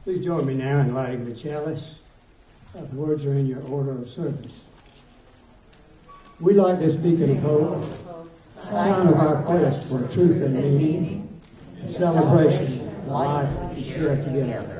Please join me now in lighting the chalice. The words are in your order of service. We like to speak in hope, sign of our quest for truth and meaning, and celebration of the life we share together.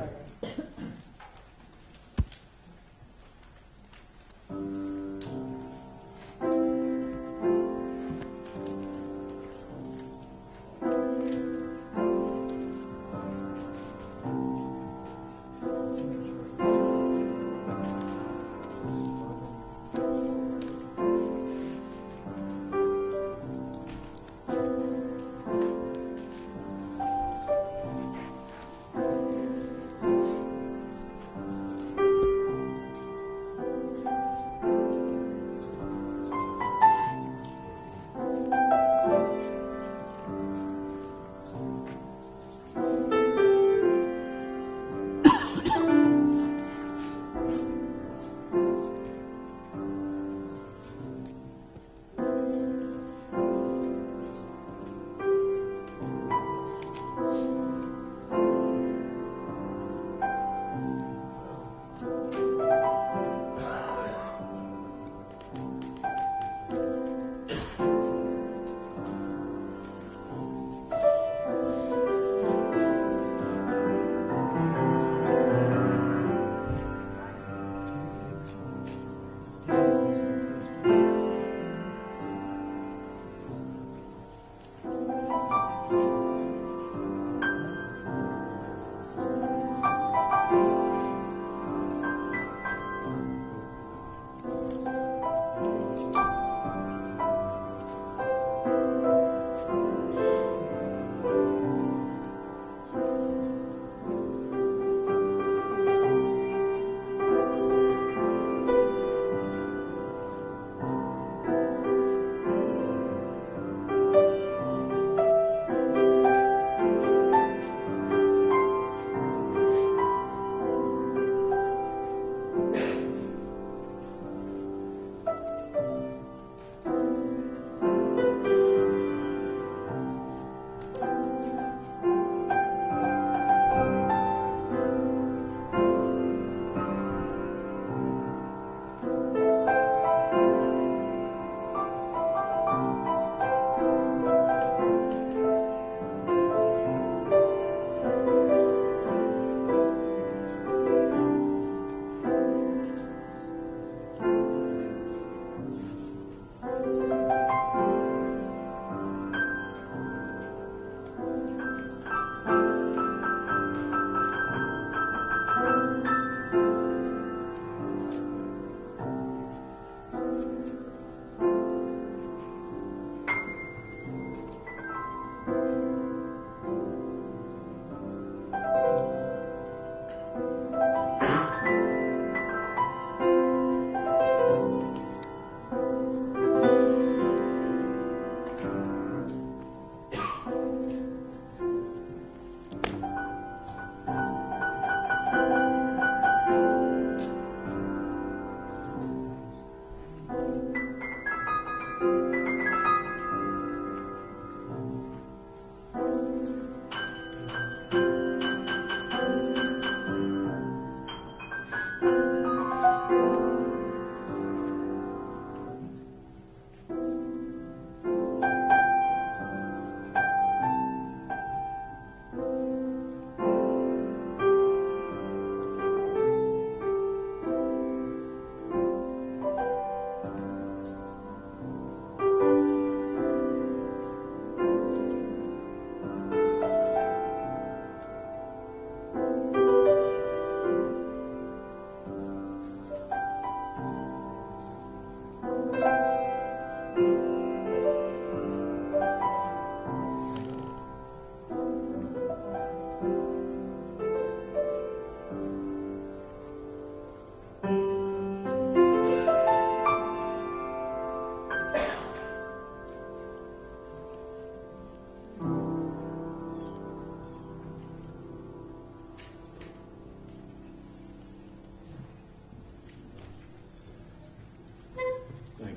Thank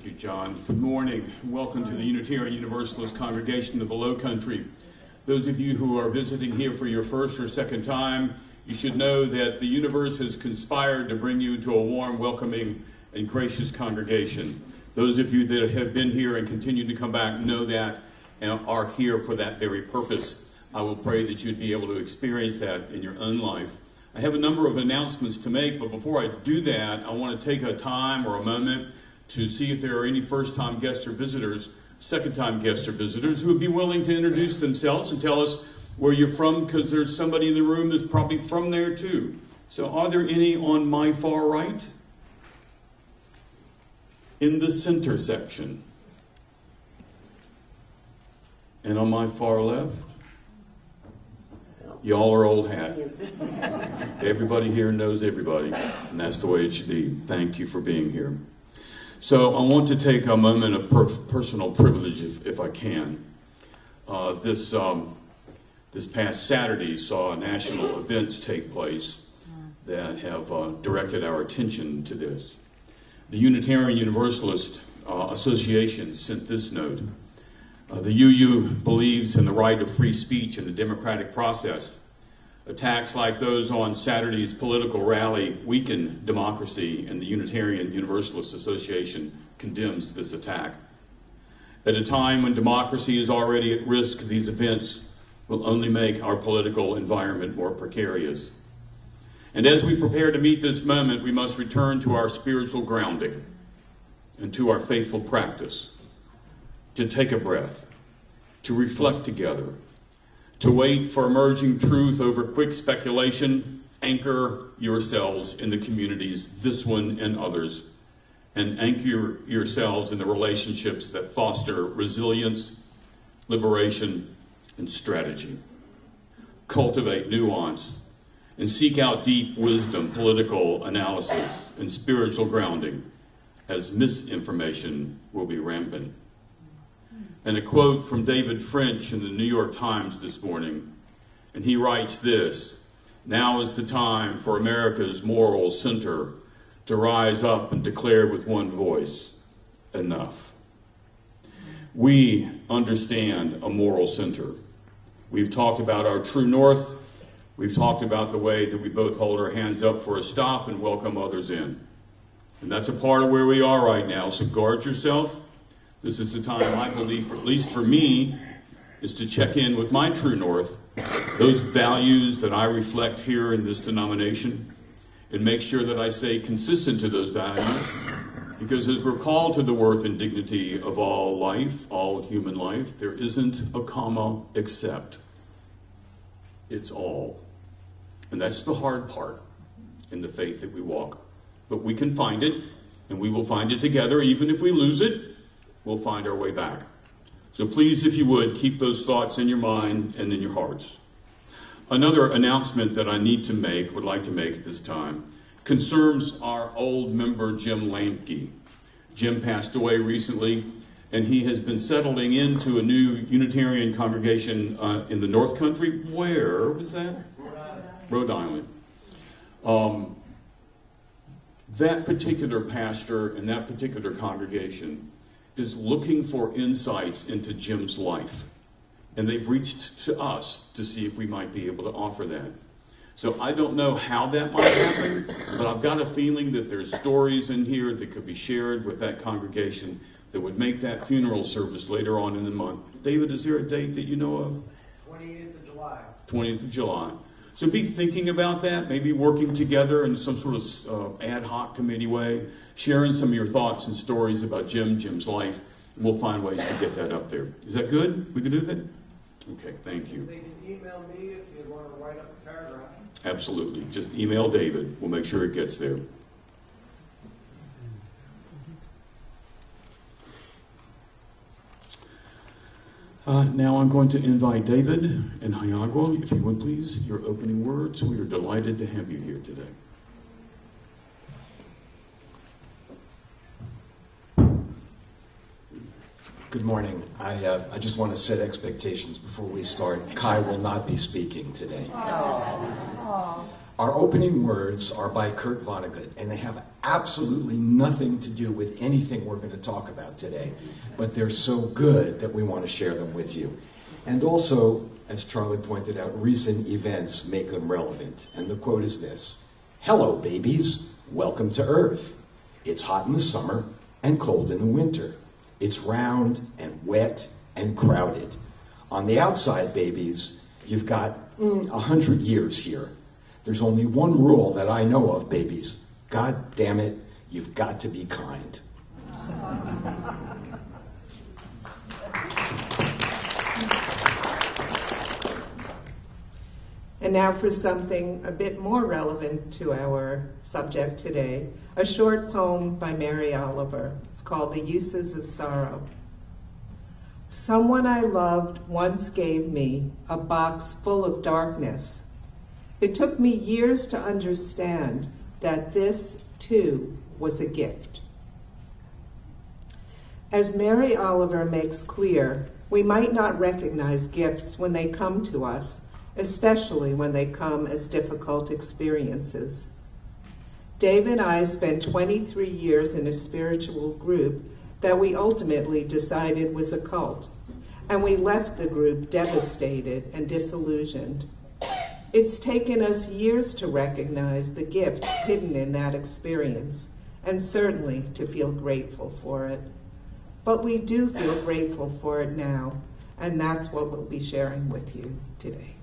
you, John. Good morning. Welcome to the Unitarian Universalist Congregation of the Lowcountry. Those of you who are visiting here for your first or second time, you should know that the universe has conspired to bring you to a warm, welcoming, and gracious congregation. Those of you that have been here and continue to come back know that and are here for that very purpose. I will pray that you'd be able to experience that in your own life. I have a number of announcements to make, but before I do that, I want to take a time or a moment to see if there are any first-time guests or visitors, second-time guests or visitors who would be willing to introduce themselves and tell us where you're from, because there's somebody in the room that's probably from there too. So are there any on my far right? In the center section. And on my far left? Y'all are old hat. Everybody here knows everybody, and that's the way it should be. Thank you for being here. So I want to take a moment of personal privilege, if I can. This past Saturday saw national events take place that have directed our attention to this. The Unitarian Universalist Association sent this note. The UU believes in the right of free speech and the democratic process. Attacks like those on Saturday's political rally weaken democracy, and the Unitarian Universalist Association condemns this attack. At a time when democracy is already at risk, these events will only make our political environment more precarious. And as we prepare to meet this moment, we must return to our spiritual grounding and to our faithful practice, to take a breath, to reflect together, to wait for emerging truth over quick speculation. Anchor yourselves in the communities, this one and others, and anchor yourselves in the relationships that foster resilience, liberation, and strategy. Cultivate nuance and seek out deep wisdom, political analysis, and spiritual grounding, as misinformation will be rampant. And a quote from David French in the New York Times this morning, and he writes this: "Now is the time for America's moral center to rise up and declare with one voice, enough." We understand a moral center. We've talked about our true north. We've talked about the way that we both hold our hands up for a stop and welcome others in. And that's a part of where we are right now, so guard yourself. This is the time, I believe, at least for me, is to check in with my true north, those values that I reflect here in this denomination, and make sure that I stay consistent to those values, because as we're called to the worth and dignity of all life, all human life, there isn't a comma except. It's all. And that's the hard part in the faith that we walk. But we can find it, and we will find it together. Even if we lose it, we'll find our way back. So please, if you would, keep those thoughts in your mind and in your hearts. Another announcement that I would like to make at this time, concerns our old member, Jim Lamke. Jim passed away recently, and he has been settling into a new Unitarian congregation in the North Country. Where was that? Rhode Island. That particular pastor and that particular congregation is looking for insights into Jim's life. And they've reached to us to see if we might be able to offer that. So I don't know how that might happen, but I've got a feeling that there's stories in here that could be shared with that congregation that would make that funeral service later on in the month. David, is there a date that you know of? 28th of July. 20th of July. So be thinking about that, maybe working together in some sort of ad hoc committee way, sharing some of your thoughts and stories about Jim's life, and we'll find ways to get that up there. Is that good? We can do that? Okay, thank you. They can email me if you want to write up the paragraph. Absolutely. Just email David. We'll make sure it gets there. Now I'm going to invite David and Hiyaguha, if you would please, your opening words. We are delighted to have you here today. Good morning. I just want to set expectations before we start. Kai will not be speaking today. Our opening words are by Kurt Vonnegut, and they have absolutely nothing to do with anything we're going to talk about today, but they're so good that we want to share them with you. And also, as Charlie pointed out, recent events make them relevant. And the quote is this: "Hello, babies. Welcome to Earth. It's hot in the summer and cold in the winter. It's round and wet and crowded. On the outside, babies, you've got 100 years here. There's only one rule that I know of, babies. God damn it, you've got to be kind." And now for something a bit more relevant to our subject today, a short poem by Mary Oliver. It's called The Uses of Sorrow. Someone I loved once gave me a box full of darkness. It took me years to understand that this, too, was a gift. As Mary Oliver makes clear, we might not recognize gifts when they come to us, especially when they come as difficult experiences. Dave and I spent 23 years in a spiritual group that we ultimately decided was a cult, and we left the group devastated and disillusioned. It's taken us years to recognize the gifts hidden in that experience, and certainly to feel grateful for it. But we do feel grateful for it now, and that's what we'll be sharing with you today.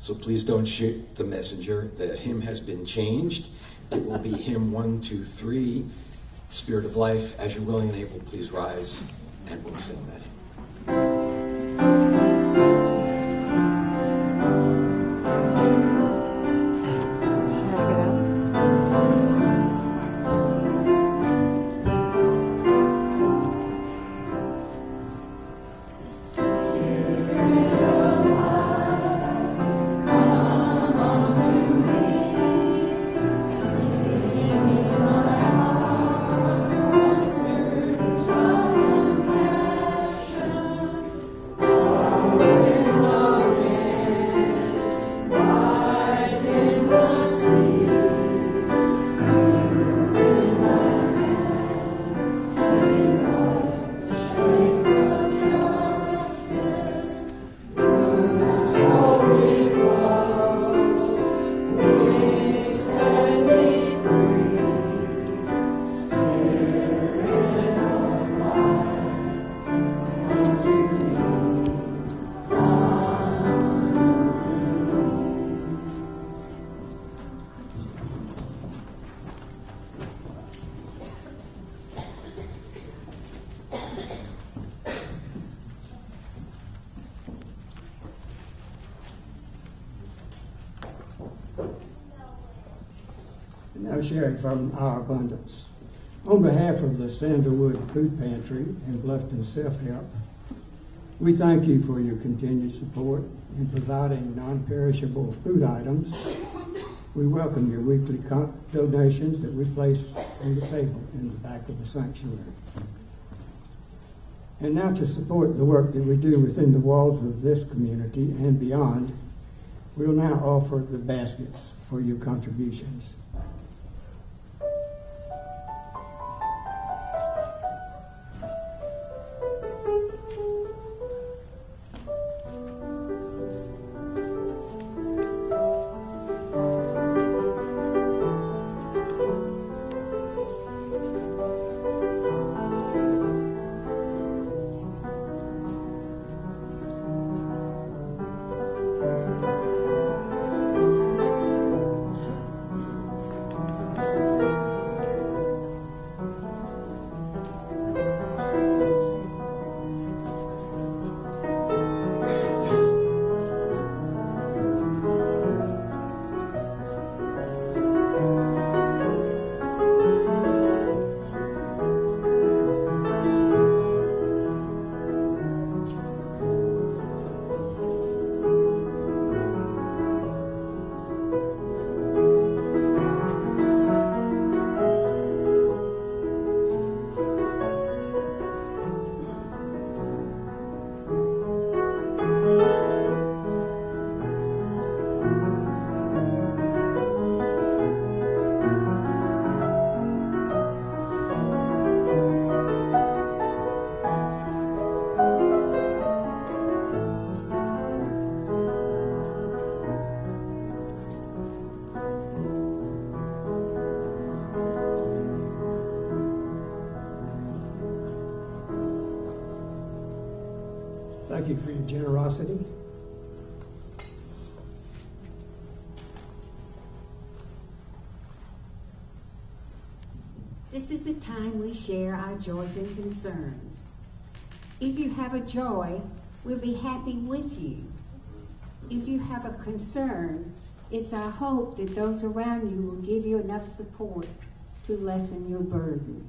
So please don't shoot the messenger. The hymn has been changed. It will be hymn 1, 2, 3, Spirit of Life. As you're willing and able, please rise, and we'll sing that hymn. Now sharing from our abundance. On behalf of the Sandalwood Food Pantry and Bluffton Self-Help, we thank you for your continued support in providing non-perishable food items. We welcome your weekly donations that we place on the table in the back of the sanctuary. And now to support the work that we do within the walls of this community and beyond, we'll now offer the baskets for your contributions. thank you for your generosity. This is the time we share our joys and concerns. If you have a joy, we'll be happy with you. If you have a concern, it's our hope that those around you will give you enough support to lessen your burden.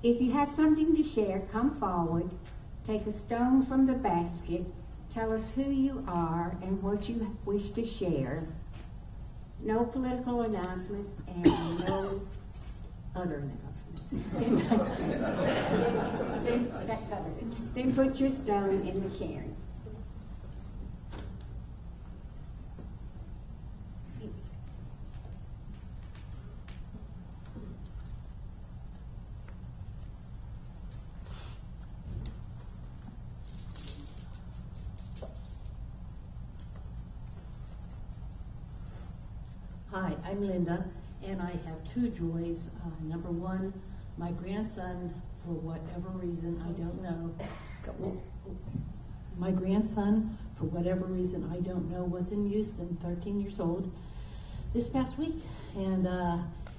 If you have something to share, come forward, take a stone from the basket, tell us who you are and what you wish to share. No political announcements and no other announcements. That covers it. Then put your stone in the cairn. Hi, I'm Linda, and I have two joys. Number one, my grandson, for whatever reason, I don't know, was in Houston, 13 years old, this past week, and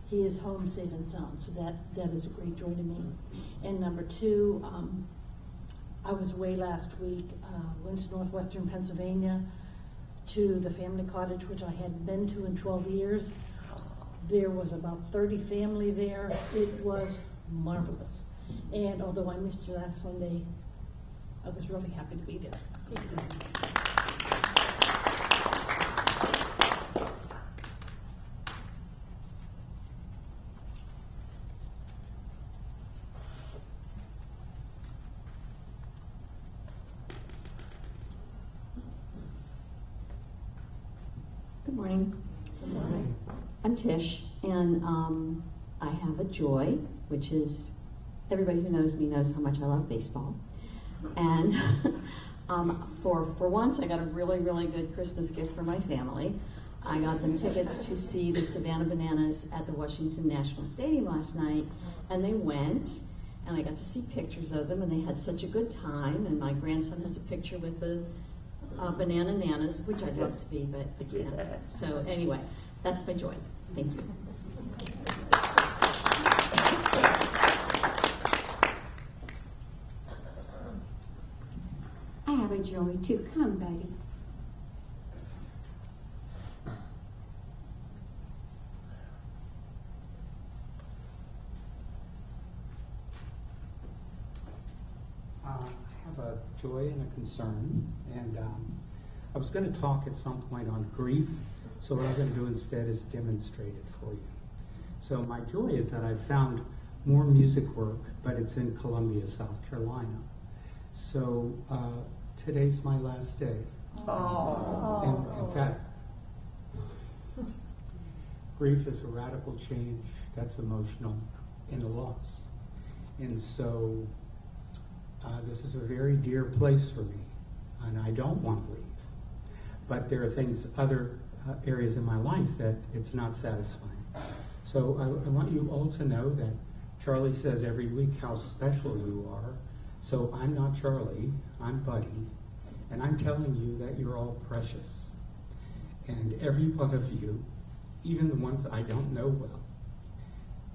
he is home safe and sound, so that is a great joy to me. And number two, I was away last week, went to northwestern Pennsylvania, to the family cottage, which I hadn't been to in 12 years. There was about 30 family there. It was marvelous. And although I missed you last Sunday, I was really happy to be there. Thank you. Good morning. Good morning. I'm Tish, and I have a joy, which is everybody who knows me knows how much I love baseball. And for once, I got a really, really good Christmas gift for my family. I got them tickets to see the Savannah Bananas at the Washington National Stadium last night, and they went, and I got to see pictures of them, and they had such a good time, and my grandson has a picture with the banana nanas, which I'd love to be, but I can't. So anyway, that's my joy. Thank you. I have a joy too. Come, buddy. I have a joy and a concern, and I was going to talk at some point on grief, so what I'm going to do instead is demonstrate it for you. So my joy is that I found more music work, but it's in Columbia, South Carolina. So today's my last day. And in fact, grief is a radical change that's emotional and a loss. And so this is a very dear place for me, and I don't want to leave. But there are things, other areas in my life that it's not satisfying. So I want you all to know that Charlie says every week how special you are. So I'm not Charlie, I'm Buddy, and I'm telling you that you're all precious. And every one of you, even the ones I don't know well,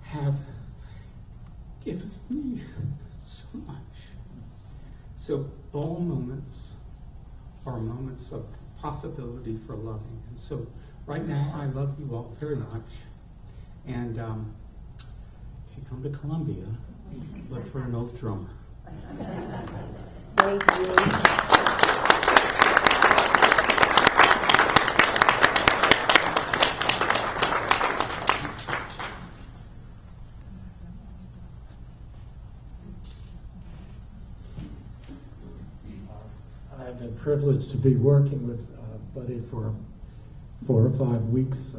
have given me so much. So all moments are moments of possibility for loving. And so right now, I love you all very much. And if you come to Columbia, look for an old drummer. Thank you. I've been privileged to be working with Buddy for 4 or 5 weeks,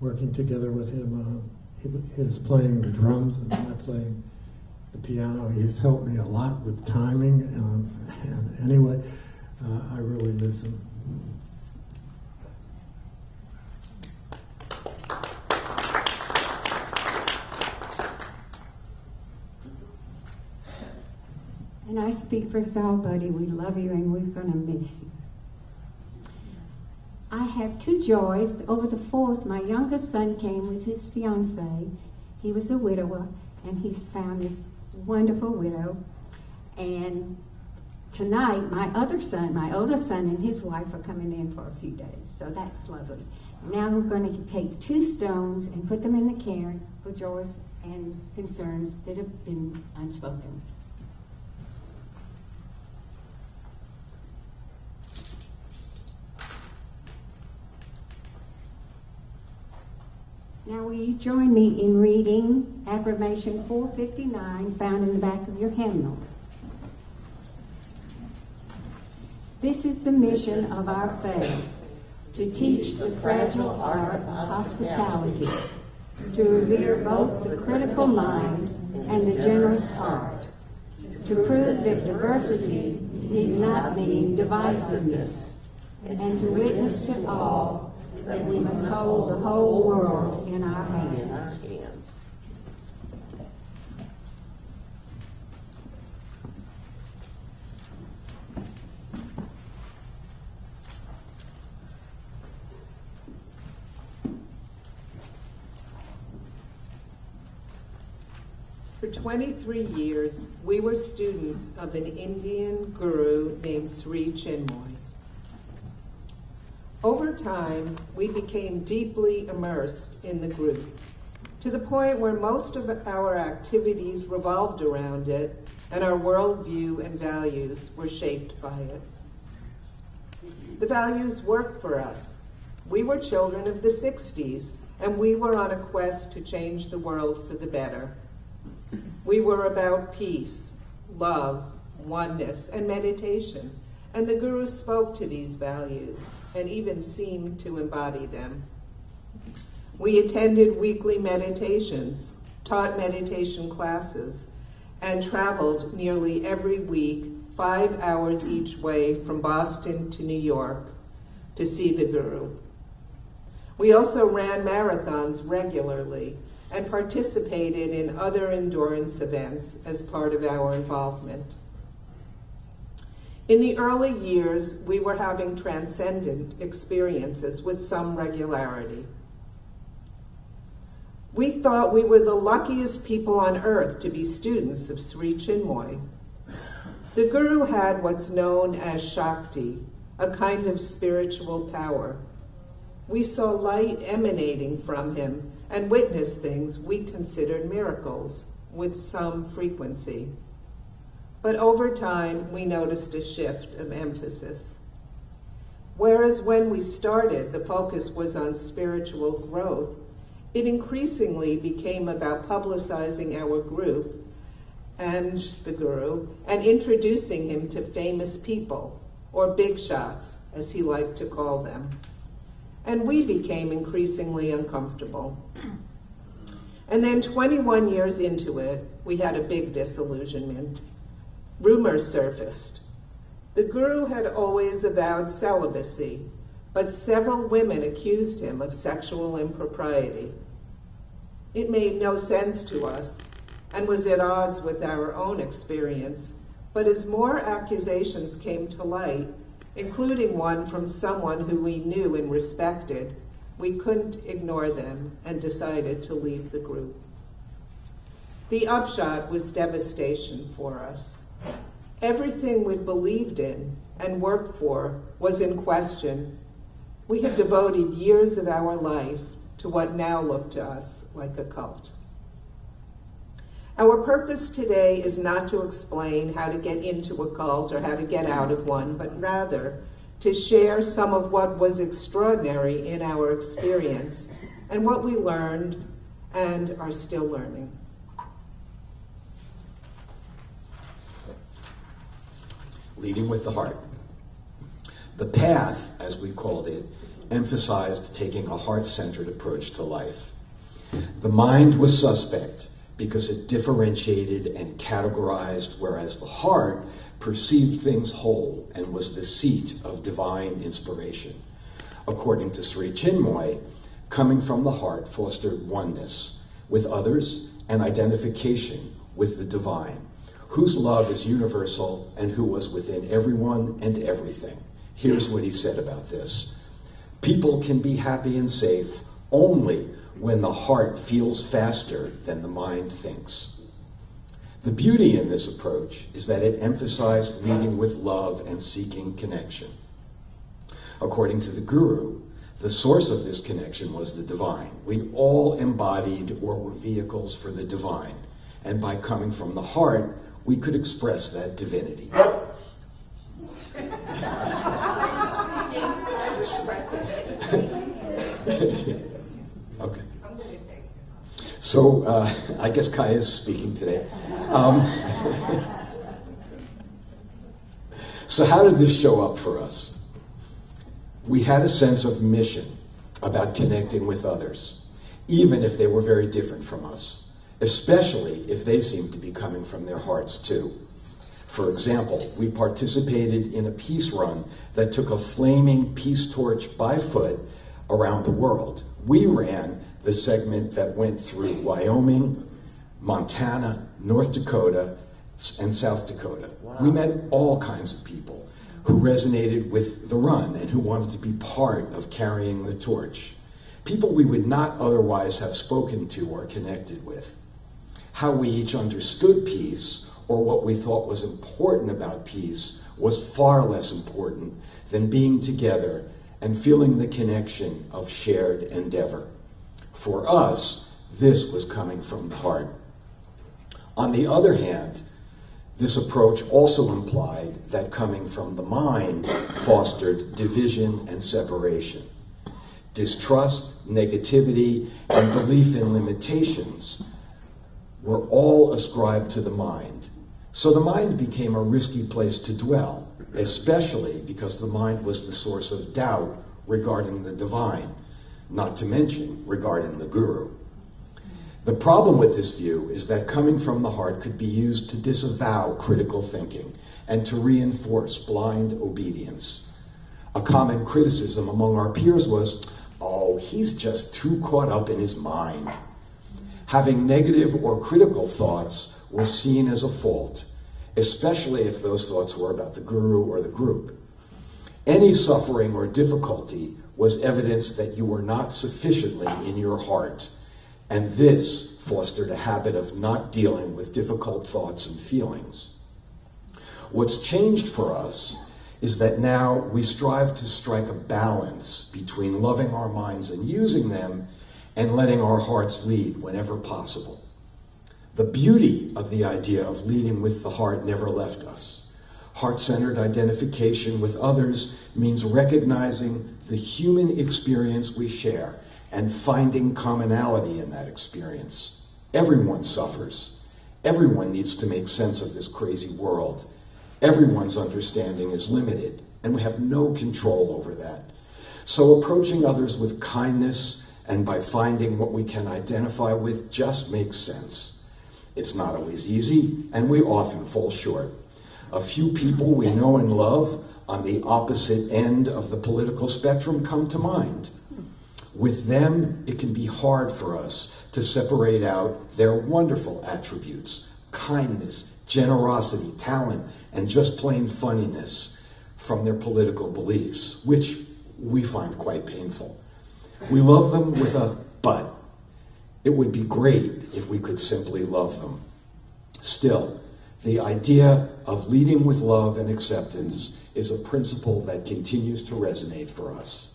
working together with him. He is playing the drums and I playing the piano. He's helped me a lot with timing, and anyway, I really miss him. And I speak speak for us all, buddy. We love you and we're going to miss you. I have two joys. Over the 4th, my youngest son came with his fiancée. He was a widower, and he's found this wonderful widow. And tonight, my oldest son and his wife are coming in for a few days, so that's lovely. Now we're going to take 2 stones and put them in the cairn for joys and concerns that have been unspoken. Now will you join me in reading Affirmation 459 found in the back of your hymnal. This is the mission of our faith, to teach the fragile art of hospitality, to revere both the critical mind and the generous heart, to prove that diversity need not mean divisiveness, and to witness to all that we must hold the whole world in our hands. For 23 years, we were students of an Indian guru named Sri Chinmoy. Over time, we became deeply immersed in the group, to the point where most of our activities revolved around it, and our worldview and values were shaped by it. The values worked for us. We were children of the 60s, and we were on a quest to change the world for the better. We were about peace, love, oneness, and meditation, and the Guru spoke to these values and even seemed to embody them. We attended weekly meditations, taught meditation classes, and traveled nearly every week 5 hours each way from Boston to New York to see the Guru. We also ran marathons regularly and participated in other endurance events as part of our involvement. In the early years, we were having transcendent experiences with some regularity. We thought we were the luckiest people on earth to be students of Sri Chinmoy. The Guru had what's known as Shakti, a kind of spiritual power. We saw light emanating from him and witnessed things we considered miracles with some frequency. But over time, we noticed a shift of emphasis. Whereas when we started, the focus was on spiritual growth, it increasingly became about publicizing our group and the Guru and introducing him to famous people, or big shots, as he liked to call them. And we became increasingly uncomfortable. And then 21 years into it, we had a big disillusionment. Rumors surfaced. The Guru had always avowed celibacy, but several women accused him of sexual impropriety. It made no sense to us and was at odds with our own experience, but as more accusations came to light, including one from someone who we knew and respected, we couldn't ignore them and decided to leave the group. The upshot was devastation for us. Everything we believed in and worked for was in question. We had devoted years of our life to what now looked to us like a cult. Our purpose today is not to explain how to get into a cult or how to get out of one, but rather to share some of what was extraordinary in our experience and what we learned and are still learning. Leading with the heart. The path, as we called it, emphasized taking a heart-centered approach to life. The mind was suspect because it differentiated and categorized, whereas the heart perceived things whole and was the seat of divine inspiration. According to Sri Chinmoy, coming from the heart fostered oneness with others and identification with the divine, whose love is universal and who was within everyone and everything. Here's what he said about this. People can be happy and safe only when the heart feels faster than the mind thinks. The beauty in this approach is that it emphasized leading with love and seeking connection. According to the Guru, the source of this connection was the divine. We all embodied or were vehicles for the divine, and by coming from the heart, we could express that divinity. Okay. So I guess Kai is speaking today. So how did this show up for us? We had a sense of mission about connecting with others, even if they were very different from us, especially if they seemed to be coming from their hearts too. For example, we participated in a peace run that took a flaming peace torch by foot around the world. We ran the segment that went through Wyoming, Montana, North Dakota, and South Dakota. Wow. We met all kinds of people who resonated with the run and who wanted to be part of carrying the torch. People we would not otherwise have spoken to or connected with. How we each understood peace, or what we thought was important about peace, was far less important than being together and feeling the connection of shared endeavor. For us, this was coming from the heart. On the other hand, this approach also implied that coming from the mind fostered division and separation. Distrust, negativity, and belief in limitations were all ascribed to the mind. So the mind became a risky place to dwell, especially because the mind was the source of doubt regarding the divine, not to mention regarding the Guru. The problem with this view is that coming from the heart could be used to disavow critical thinking and to reinforce blind obedience. A common criticism among our peers was, "Oh, he's just too caught up in his mind." Having negative or critical thoughts was seen as a fault, especially if those thoughts were about the Guru or the group. Any suffering or difficulty was evidence that you were not sufficiently in your heart, and this fostered a habit of not dealing with difficult thoughts and feelings. What's changed for us is that now we strive to strike a balance between loving our minds and using them and letting our hearts lead whenever possible. The beauty of the idea of leading with the heart never left us. Heart-centered identification with others means recognizing the human experience we share and finding commonality in that experience. Everyone suffers. Everyone needs to make sense of this crazy world. Everyone's understanding is limited, and we have no control over that. So approaching others with kindness and by finding what we can identify with just makes sense. It's not always easy, and we often fall short. A few people we know and love on the opposite end of the political spectrum come to mind. With them, it can be hard for us to separate out their wonderful attributes, kindness, generosity, talent, and just plain funniness from their political beliefs, which we find quite painful. We love them with a but. It would be great if we could simply love them. Still, the idea of leading with love and acceptance is a principle that continues to resonate for us.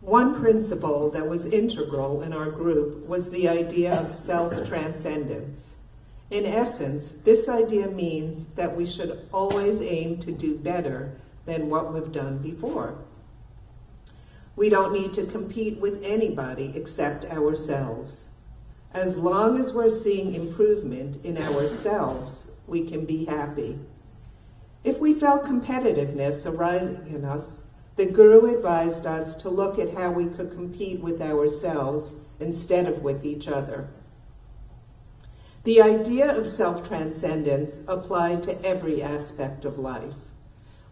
One principle that was integral in our group was the idea of self-transcendence. In essence, this idea means that we should always aim to do better than what we've done before. We don't need to compete with anybody except ourselves. As long as we're seeing improvement in ourselves, we can be happy. If we felt competitiveness arising in us, the Guru advised us to look at how we could compete with ourselves instead of with each other. The idea of self-transcendence applied to every aspect of life.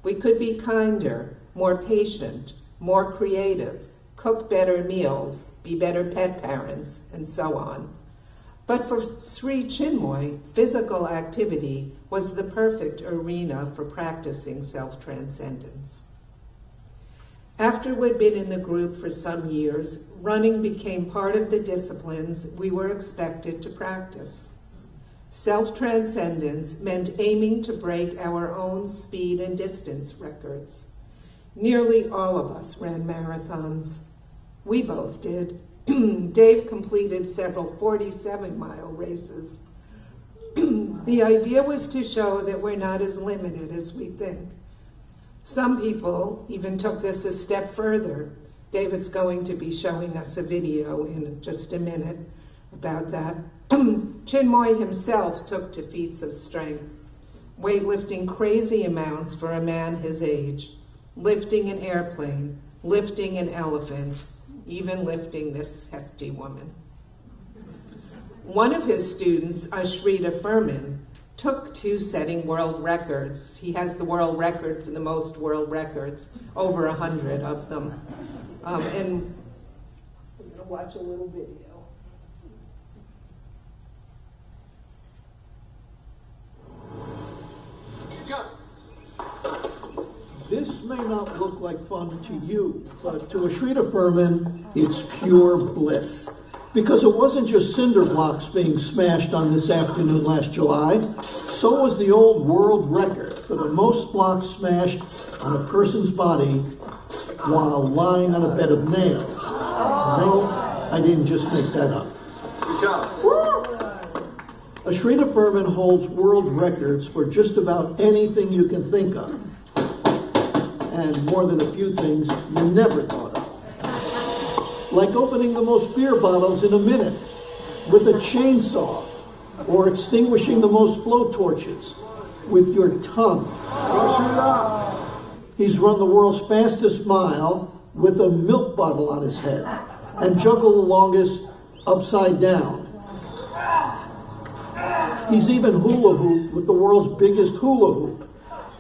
We could be kinder, more patient, more creative, cook better meals, be better pet parents, and so on. But for Sri Chinmoy, physical activity was the perfect arena for practicing self-transcendence. After we'd been in the group for some years, running became part of the disciplines we were expected to practice. Self-transcendence meant aiming to break our own speed and distance records. Nearly all of us ran marathons. We both did. Dave completed several 47-mile races. The idea was to show that we're not as limited as we think. Some people even took this a step further. David's going to be showing us a video in just a minute about that. Chinmoy himself took to feats of strength, weightlifting crazy amounts for a man his age, lifting an airplane, lifting an elephant, even lifting this hefty woman. One of his students, Ashrita Furman, took to setting world records. He has the world record for the most world records, over 100 of them. And we're going to watch a little video. This may not look like fun to you, but to Ashrita Furman, it's pure bliss. Because it wasn't just cinder blocks being smashed on this afternoon last July, so was the old world record for the most blocks smashed on a person's body while lying on a bed of nails. No, I didn't just make that up. Good job. Ashrita Furman holds world records for just about anything you can think of. And more than a few things you never thought of. Like opening the most beer bottles in a minute with a chainsaw, or extinguishing the most blowtorches with your tongue. He's run the world's fastest mile with a milk bottle on his head and juggled the longest upside down. He's even hula hooped with the world's biggest hula hoop.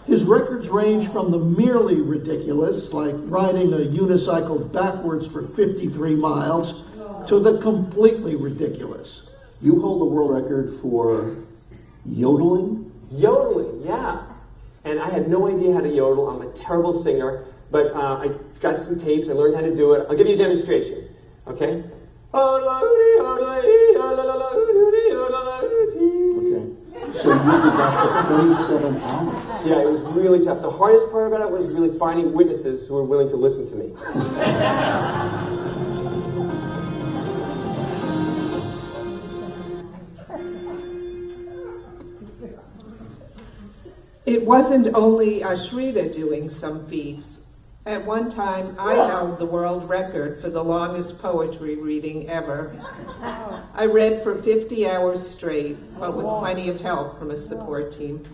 His records range from the merely ridiculous, like riding a unicycle backwards for 53 miles, to the completely ridiculous. You hold the world record for yodeling? Yodeling, yeah. And I had no idea how to yodel. I'm a terrible singer, but I got some tapes. I learned how to do it. I'll give you a demonstration, okay? Okay. So you did that for 27 hours? Yeah, it was really tough. The hardest part about it was really finding witnesses who were willing to listen to me. It wasn't only Ashrita doing some feats. At one time, I held the world record for the longest poetry reading ever. I read for 50 hours straight, but with plenty of help from a support team.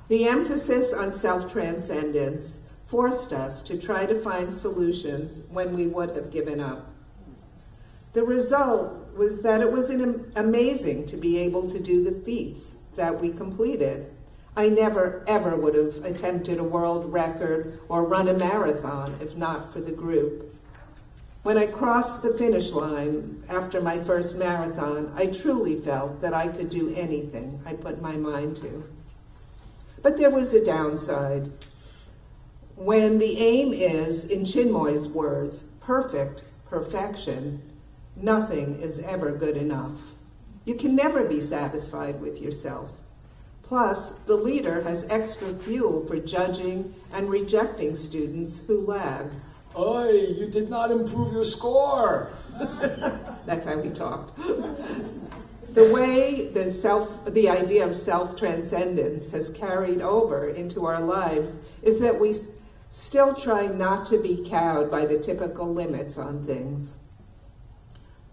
The emphasis on self-transcendence forced us to try to find solutions when we would have given up. The result was that it was amazing to be able to do the feats that we completed. I never, ever would have attempted a world record or run a marathon if not for the group. When I crossed the finish line after my first marathon, I truly felt that I could do anything I put my mind to. But there was a downside. When the aim is, in Chinmoy's words, perfection, nothing is ever good enough. You can never be satisfied with yourself. Plus, the leader has extra fuel for judging and rejecting students who lag. Oi, you did not improve your score. That's how he talked. The way the idea of self-transcendence has carried over into our lives is that we still try not to be cowed by the typical limits on things.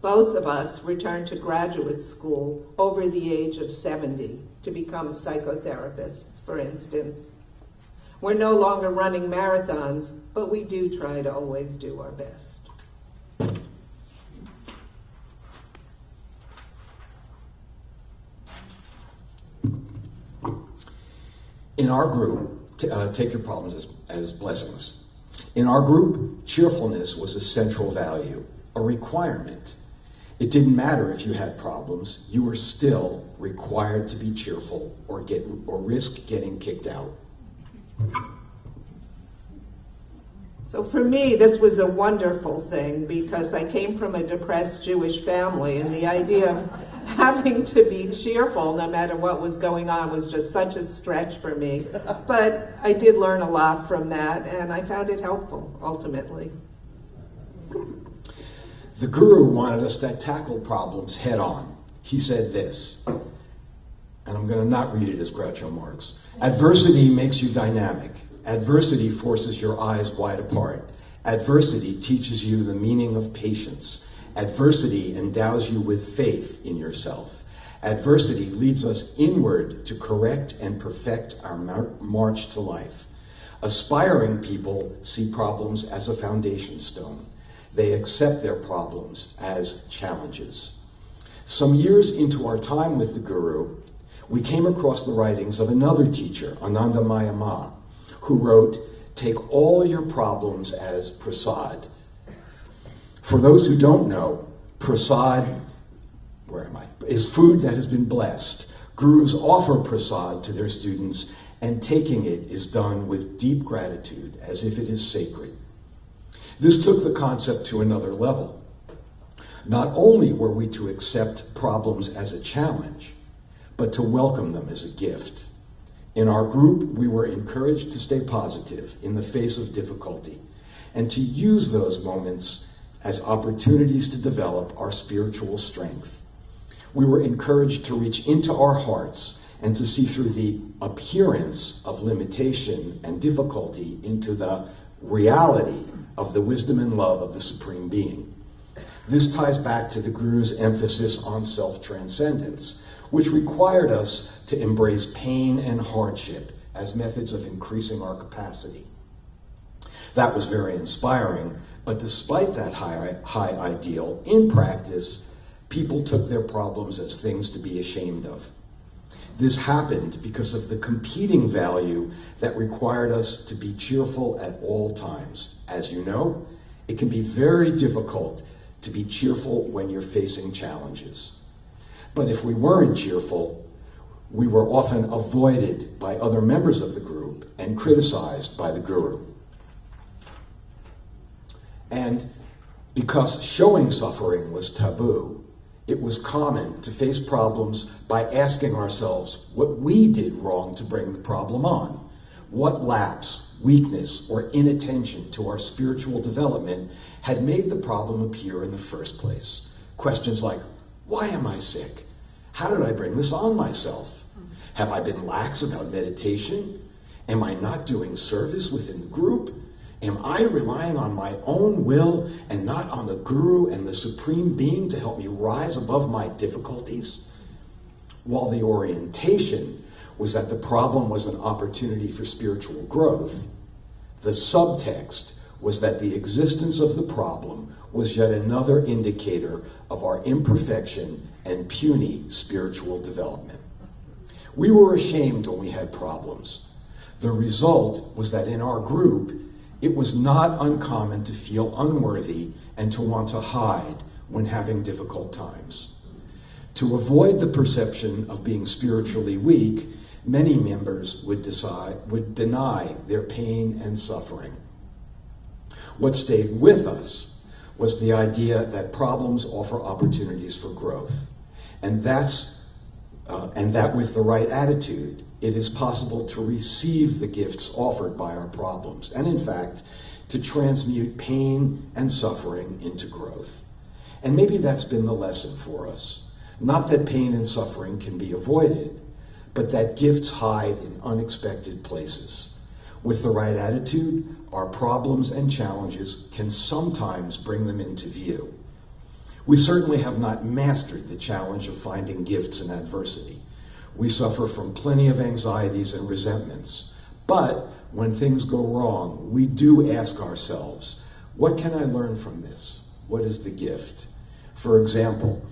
Both of us returned to graduate school over the age of 70 to become psychotherapists, for instance. We're no longer running marathons, but we do try to always do our best. In our group, take your problems as blessings. In our group, cheerfulness was a central value, a requirement. It didn't matter if you had problems, you were still required to be cheerful or risk getting kicked out. So for me, this was a wonderful thing because I came from a depressed Jewish family, and the idea of having to be cheerful no matter what was going on was just such a stretch for me. But I did learn a lot from that, and I found it helpful, ultimately. The guru wanted us to tackle problems head on. He said this, and I'm going to not read it as Groucho Marx. Adversity makes you dynamic. Adversity forces your eyes wide apart. Adversity teaches you the meaning of patience. Adversity endows you with faith in yourself. Adversity leads us inward to correct and perfect our march to life. Aspiring people see problems as a foundation stone. They accept their problems as challenges. Some years into our time with the Guru, we came across the writings of another teacher, Anandamaya Ma, who wrote, "Take all your problems as prasad." For those who don't know, prasad, is food that has been blessed. Gurus offer prasad to their students, and taking it is done with deep gratitude, as if it is sacred. This took the concept to another level. Not only were we to accept problems as a challenge, but to welcome them as a gift. In our group, we were encouraged to stay positive in the face of difficulty and to use those moments as opportunities to develop our spiritual strength. We were encouraged to reach into our hearts and to see through the appearance of limitation and difficulty into the reality of the wisdom and love of the Supreme Being. This ties back to the Guru's emphasis on self-transcendence, which required us to embrace pain and hardship as methods of increasing our capacity. That was very inspiring, but despite that high ideal, in practice, people took their problems as things to be ashamed of. This happened because of the competing value that required us to be cheerful at all times. As you know, it can be very difficult to be cheerful when you're facing challenges. But if we weren't cheerful, we were often avoided by other members of the group and criticized by the Guru. And because showing suffering was taboo, it was common to face problems by asking ourselves what we did wrong to bring the problem on. What lapse, weakness, or inattention to our spiritual development had made the problem appear in the first place. Questions like, why am I sick? How did I bring this on myself? Have I been lax about meditation? Am I not doing service within the group? Am I relying on my own will and not on the Guru and the Supreme Being to help me rise above my difficulties? While the orientation was that the problem was an opportunity for spiritual growth, the subtext was that the existence of the problem was yet another indicator of our imperfection and puny spiritual development. We were ashamed when we had problems. The result was that in our group, it was not uncommon to feel unworthy and to want to hide when having difficult times. To avoid the perception of being spiritually weak, many members would deny their pain and suffering. What stayed with us was the idea that problems offer opportunities for growth, and that with the right attitude, it is possible to receive the gifts offered by our problems, and in fact, to transmute pain and suffering into growth. And maybe that's been the lesson for us. Not that pain and suffering can be avoided, but that gifts hide in unexpected places. With the right attitude, our problems and challenges can sometimes bring them into view. We certainly have not mastered the challenge of finding gifts in adversity. We suffer from plenty of anxieties and resentments. But when things go wrong, we do ask ourselves, what can I learn from this? What is the gift? For example,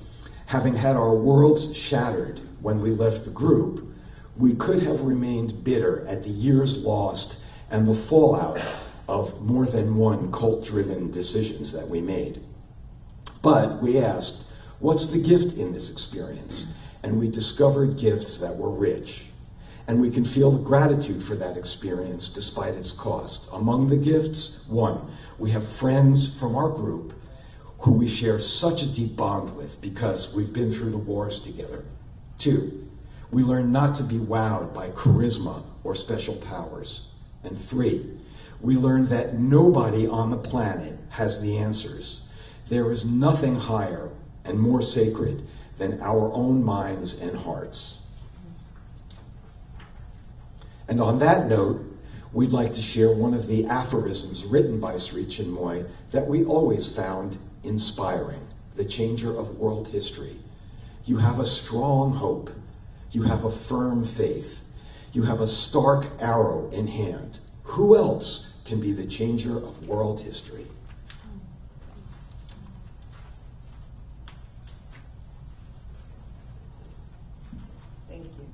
having had our worlds shattered when we left the group, We could have remained bitter at the years lost and the fallout of more than one cult-driven decisions that we made. But we asked, what's the gift in this experience? And we discovered gifts that were rich. And we can feel the gratitude for that experience despite its cost. Among the gifts, one, we have friends from our group who we share such a deep bond with because we've been through the wars together. Two, we learn not to be wowed by charisma or special powers. And three, we learn that nobody on the planet has the answers. There is nothing higher and more sacred than our own minds and hearts. And on that note, we'd like to share one of the aphorisms written by Sri Chinmoy that we always found inspiring, the changer of world history. You have a strong hope. You have a firm faith. You have a stark arrow in hand. Who else can be the changer of world history? Thank you.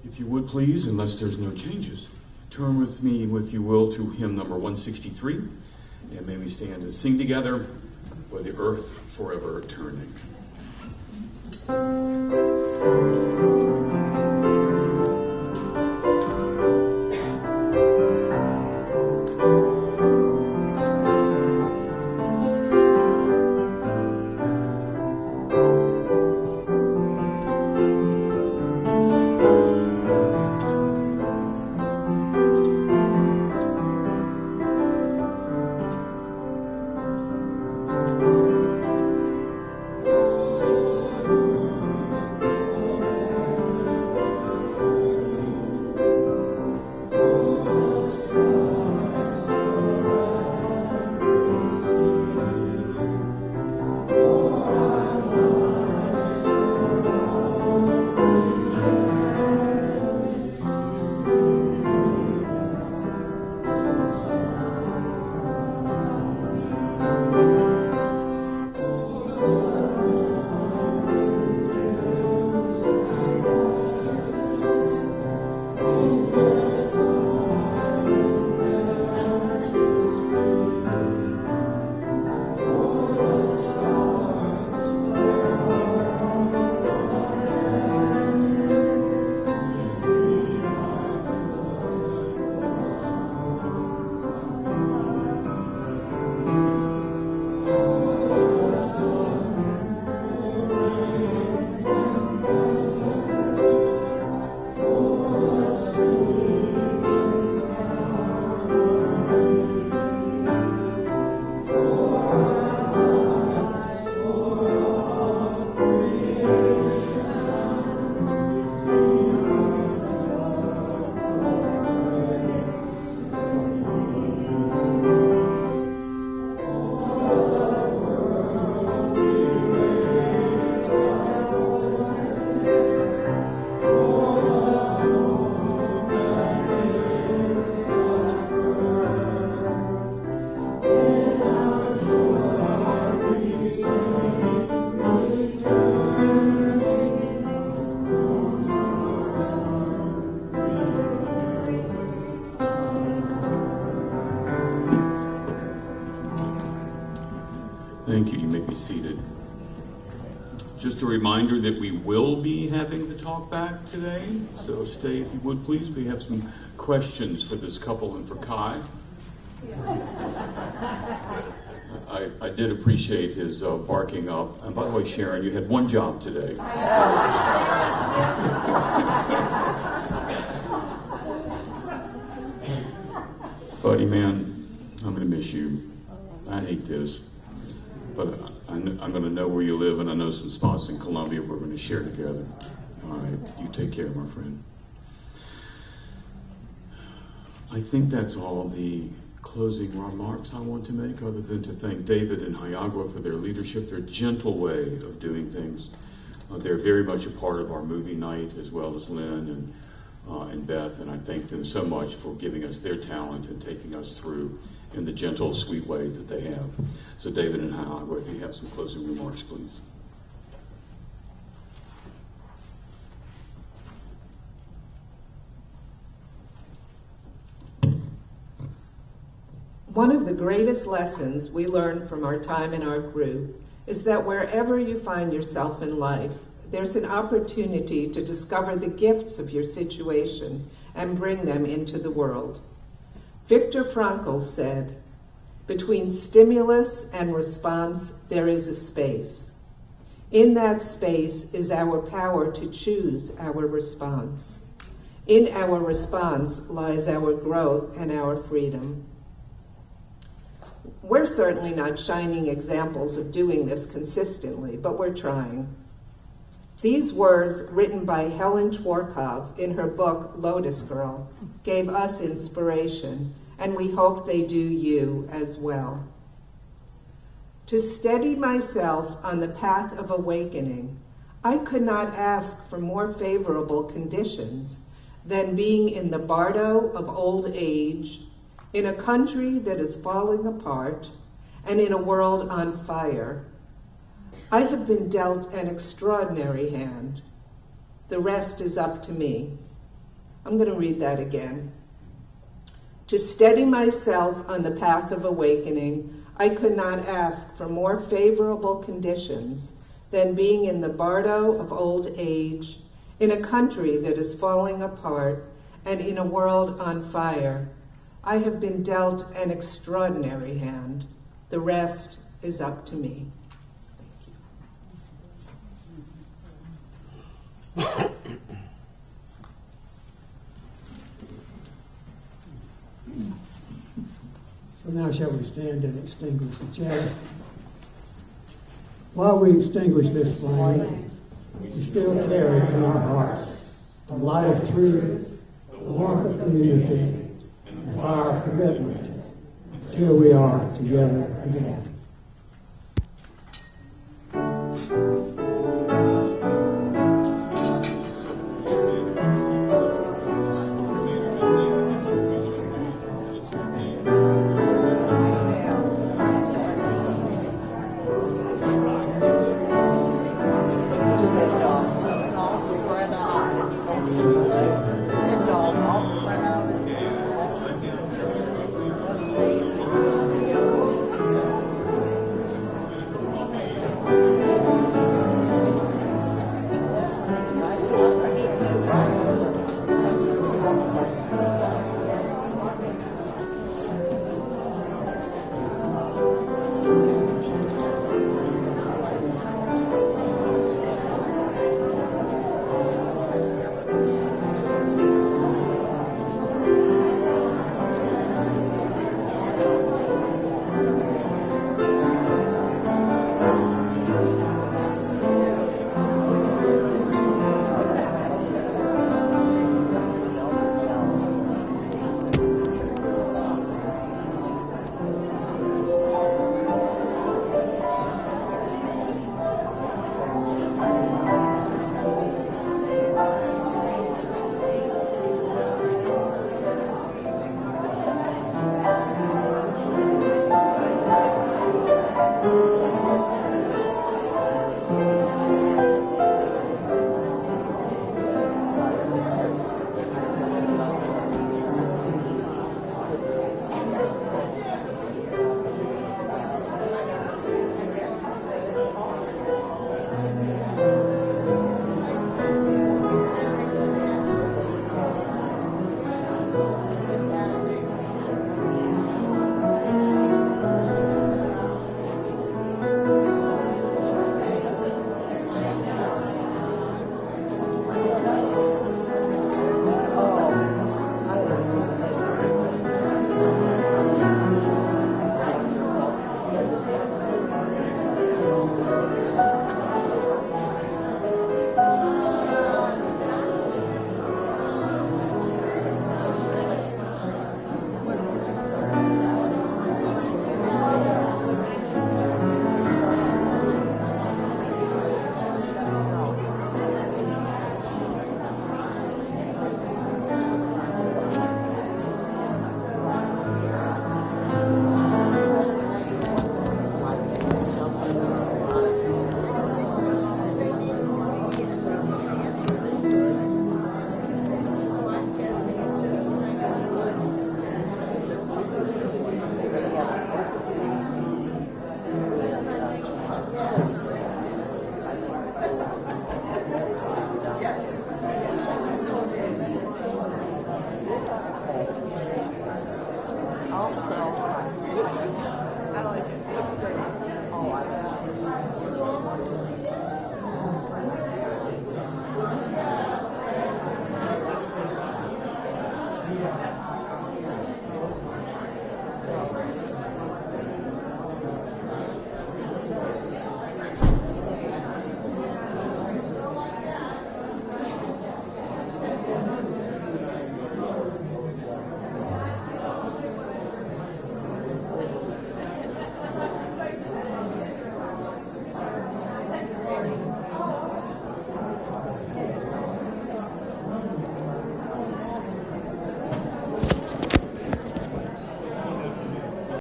If you would please, unless there's no changes, turn with me, if you will, to hymn number 163, and may we stand and sing together, For the Earth Forever Turning. Thank you. You may be seated. Just a reminder that we will be having the talk back today, so stay if you would, please. We have some questions for this couple and for Kai. I did appreciate his barking up. And by the way, Sharon, you had one job today. Buddy, man, I'm going to miss you. I hate this. But I'm going to know where you live, and I know some spots in Columbia we're going to share together. All right, you take care, my friend. I think that's all the closing remarks I want to make, other than to thank David and Hiyaguha for their leadership, their gentle way of doing things. They're very much a part of our movie night, as well as Lynn and Beth, and I thank them so much for giving us their talent and taking us through in the gentle, sweet way that they have. So David and Hiyaguha, if you have some closing remarks, please. One of the greatest lessons we learned from our time in our group is that wherever you find yourself in life, there's an opportunity to discover the gifts of your situation and bring them into the world. Viktor Frankl said, "Between stimulus and response, there is a space. In that space is our power to choose our response. In our response lies our growth and our freedom." We're certainly not shining examples of doing this consistently, but we're trying. These words, written by Helen Tworkov in her book, Lotus Girl, gave us inspiration, and we hope they do you as well. To steady myself on the path of awakening, I could not ask for more favorable conditions than being in the bardo of old age, in a country that is falling apart, and in a world on fire. I have been dealt an extraordinary hand. The rest is up to me. I'm going to read that again. To steady myself on the path of awakening, I could not ask for more favorable conditions than being in the bardo of old age, in a country that is falling apart, and in a world on fire. I have been dealt an extraordinary hand. The rest is up to me. So now shall we stand and extinguish the chalice? While we extinguish this flame, we still carry in our hearts the light of truth, the warmth of community, and our commitment till we are together again.